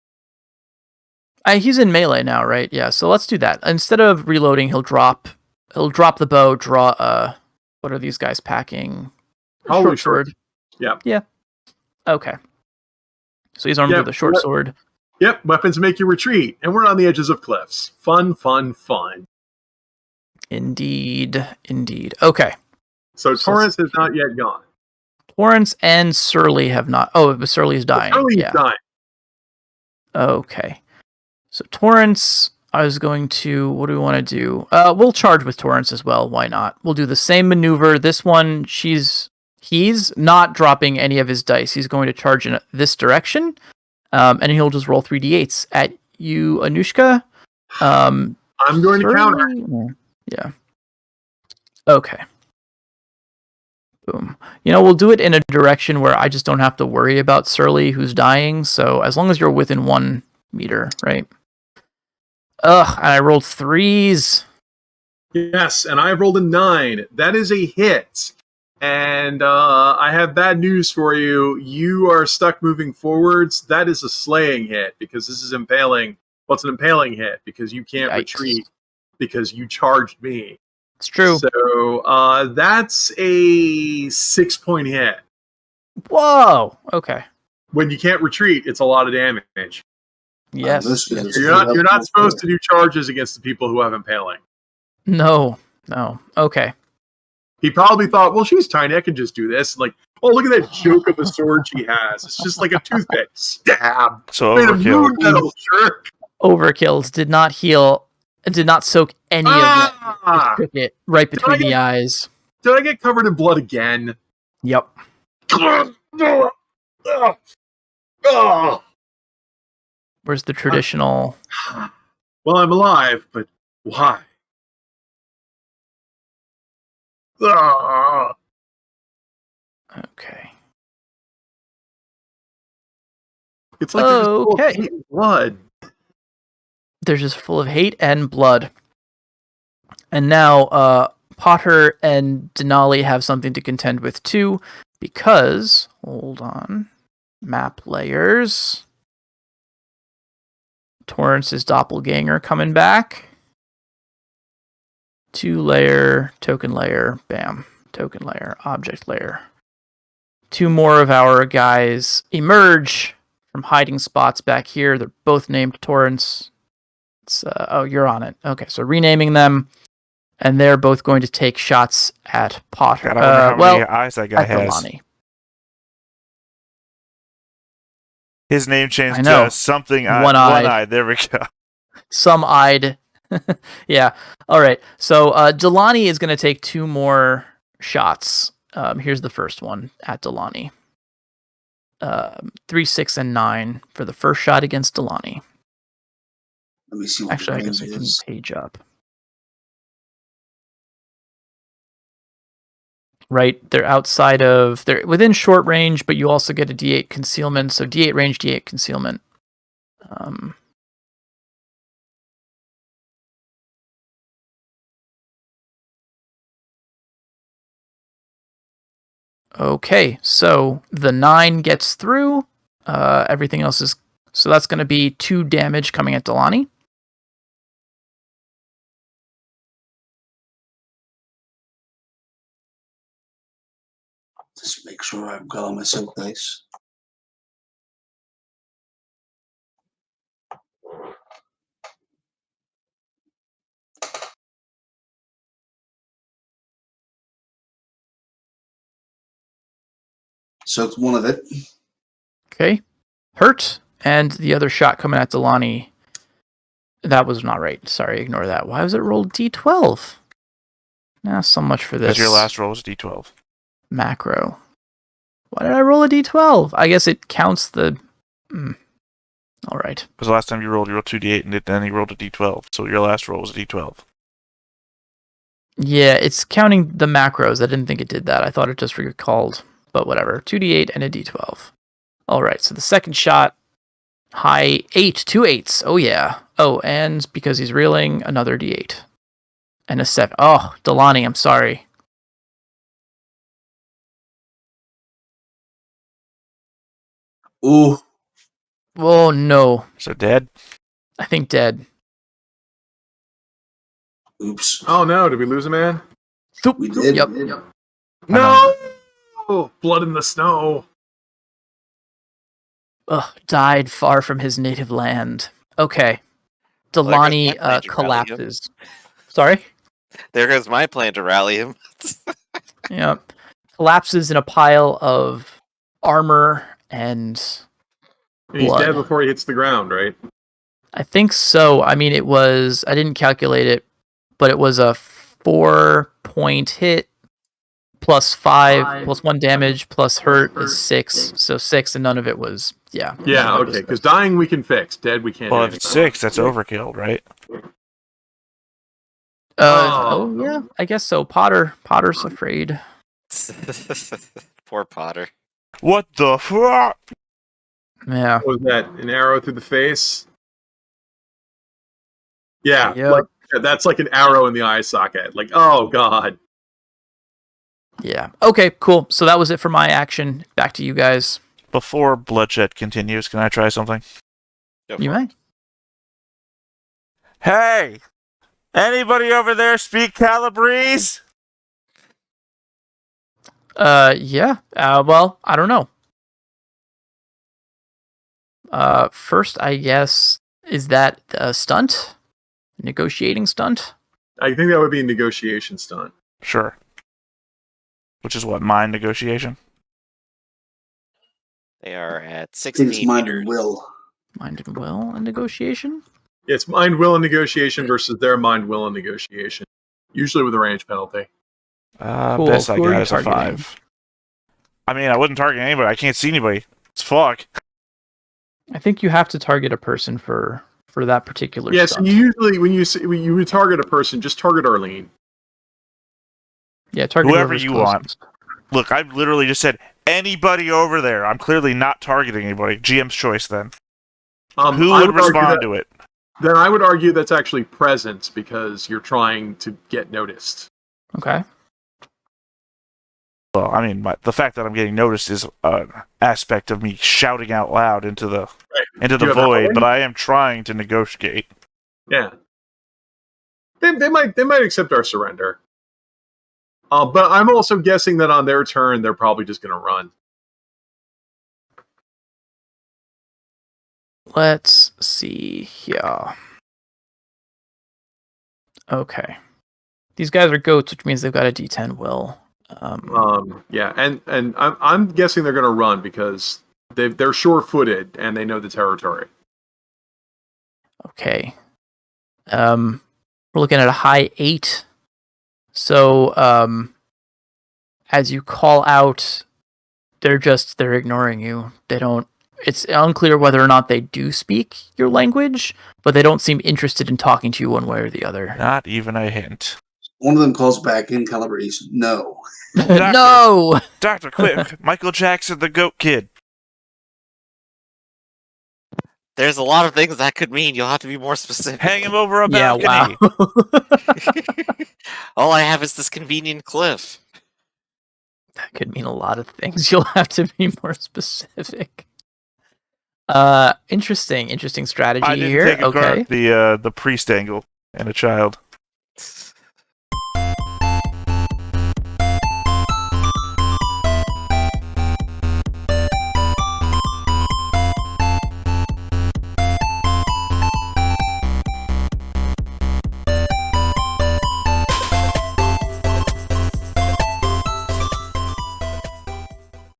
He's in melee now, right? Yeah, so let's do that. Instead of reloading, he'll drop the bow, draw what are these guys packing? Probably Short sword. Yeah. Okay. So he's armed Yeah, with a short what- sword. Yep, weapons make you retreat, and we're on the edges of cliffs. Fun. Indeed. Okay. So Torrance has not yet gone. Torrance and Surly have not. Oh, but Surly's dying. Early's Yeah. dying. Okay. So Torrance, I was going to... What do we want to do? We'll charge with Torrance as well. Why not? We'll do the same maneuver. This one, he's not dropping any of his dice. He's going to charge in this direction, and he'll just roll 3d8s at you, Anushka. I'm going to counter. Surly? Yeah. Okay. Boom. We'll do it in a direction where I just don't have to worry about Surly, who's dying. So as long as you're within 1 meter, right? Ugh, and I rolled 3s. Yes, and I've rolled a 9. That is a hit. And I have bad news for you. You are stuck moving forwards. That is a slaying hit because this is impaling. Well, it's an impaling hit because you can't Yikes. retreat because you charged me. It's true. So that's a 6-point hit. Whoa. Okay. When you can't retreat, it's a lot of damage. Yes. This is- yes. You're not supposed to do charges against the people who have impaling. No. Okay. He probably thought, well, she's tiny. I can just do this. Like, oh, look at that joke of a sword she has. It's just like a toothpick. Stab. So Made of moon overkill. metal, jerk. Overkills did not heal, did not soak any of that. Ah! Took it right between Did I the eyes. Did I get covered in blood again? Yep. Where's the traditional? Well, I'm alive, but why? Ah! Okay. It's like they're just full of Okay. hate and blood. They're just full of hate and blood. And now Potter and Denali have something to contend with too, because hold on. Map layers. Torrance's doppelganger coming back. 2-layer, token layer, bam. Token layer, object layer. 2 more of our guys emerge from hiding spots back here. They're both named Torrance. Oh, you're on it. Okay, so renaming them, and they're both going to take shots at Potter. God, I wonder how many eyes that guy at has. Delani. His name changed I know. to something One-eyed. one-eyed. There we go. Some-eyed. Yeah. All right. So Delani is going to take 2 more shots. Here's the first one at Delani. 3, 6, and 9 for the first shot against Delani. Let me see what Actually, I the guess I range can is. page up. Right, they're outside of, they're within short range, but you also get a D8 concealment. So D8 range, D8 concealment. Okay, so the 9 gets through. Everything else is, so that's going to be 2 damage coming at Delani. Just make sure I've got all my silk dice. Soaked one of it. Okay. Hurt. And the other shot coming at Delani. That was not right. Sorry, ignore that. Why was it rolled D12? Nah, so much for this. Because your last roll was D12. Macro. Why did I roll a D12? I guess it counts the... All right. Because last time you rolled 2D8 and then you rolled a D12. So your last roll was a D12. Yeah, it's counting the macros. I didn't think it did that. I thought it just recalled, but whatever. 2d8 and a d12. All right, so the second shot, high 8, 2 8s. Oh, yeah. Oh, and because he's reeling, another d8. And a 7. Oh, Delani, I'm sorry. Ooh. Oh, no. So dead? I think dead. Oops. Oh no, did we lose a man? Thoop. We did. Yep. No! Blood in the snow. Ugh, died far from his native land. Okay. Delani Well, there goes my plan to rally him. collapses. Sorry? There goes my plan to rally him. Yeah. Collapses in a pile of armor and And he's blood. dead before he hits the ground, right? I think so. I mean, it was, I didn't calculate it, but it was a 4-point hit plus 5 plus 1 damage plus hurt is 6. So 6, and none of it was, yeah. Yeah, none of it okay, was- because dying we can fix. Dead we can't. Well, do if it's anything. 6, that's overkill, right? Oh, yeah, I guess so. Potter's afraid. Poor Potter. What the fuck? Yeah. What was that? An arrow through the face? Yeah, Yep. like, that's like an arrow in the eye socket. Like, oh god. Yeah. Okay, cool. So that was it for my action. Back to you guys. Before bloodshed continues, can I try something? Go You for may. Hey! Anybody over there speak Calabrese? Yeah. Well, I don't know. First, I guess, is that a stunt? Negotiating stunt? I think that would be a negotiation stunt. Sure. Which is what, mind negotiation? They are at I think it's 16 mind meters. and will. Mind and will and negotiation? It's mind, will, and negotiation versus their mind, will, and negotiation. Usually with a range penalty. Cool. Best I Who are got you is a targeting? 5. I mean, I wouldn't target anybody. I can't see anybody. It's fuck. I think you have to target a person for that particular Yes, stunt. and usually when you would target a person, just target Arlene. Yeah, target Whoever whoever's you want. closest. Look, I literally just said anybody over there. I'm clearly not targeting anybody. GM's choice then. Who I would argue respond that- to it? Then I would argue that's actually presence because you're trying to get noticed. Okay. Well, I mean, the fact that I'm getting noticed is an aspect of me shouting out loud into the Do you have void, that but I am trying to negotiate. Yeah. They might accept our surrender. But I'm also guessing that on their turn they're probably just gonna run. Let's see here. Okay. These guys are goats, which means they've got a D10 will. Yeah, and I'm guessing they're gonna run because they're sure-footed and they know the territory. Okay. We're looking at a high 8. So, as you call out, they're ignoring you. They don't. It's unclear whether or not they do speak your language, but they don't seem interested in talking to you one way or the other. Not even a hint. One of them calls back in Calabrese. No. No. Doctor, quick! Michael Jackson, the goat kid. There's a lot of things that could mean. You'll have to be more specific. Hang him over a Yeah. balcony. Wow. All I have is this convenient cliff. That could mean a lot of things. You'll have to be more specific. Interesting strategy I didn't here. take a Okay. the priest angle and a child.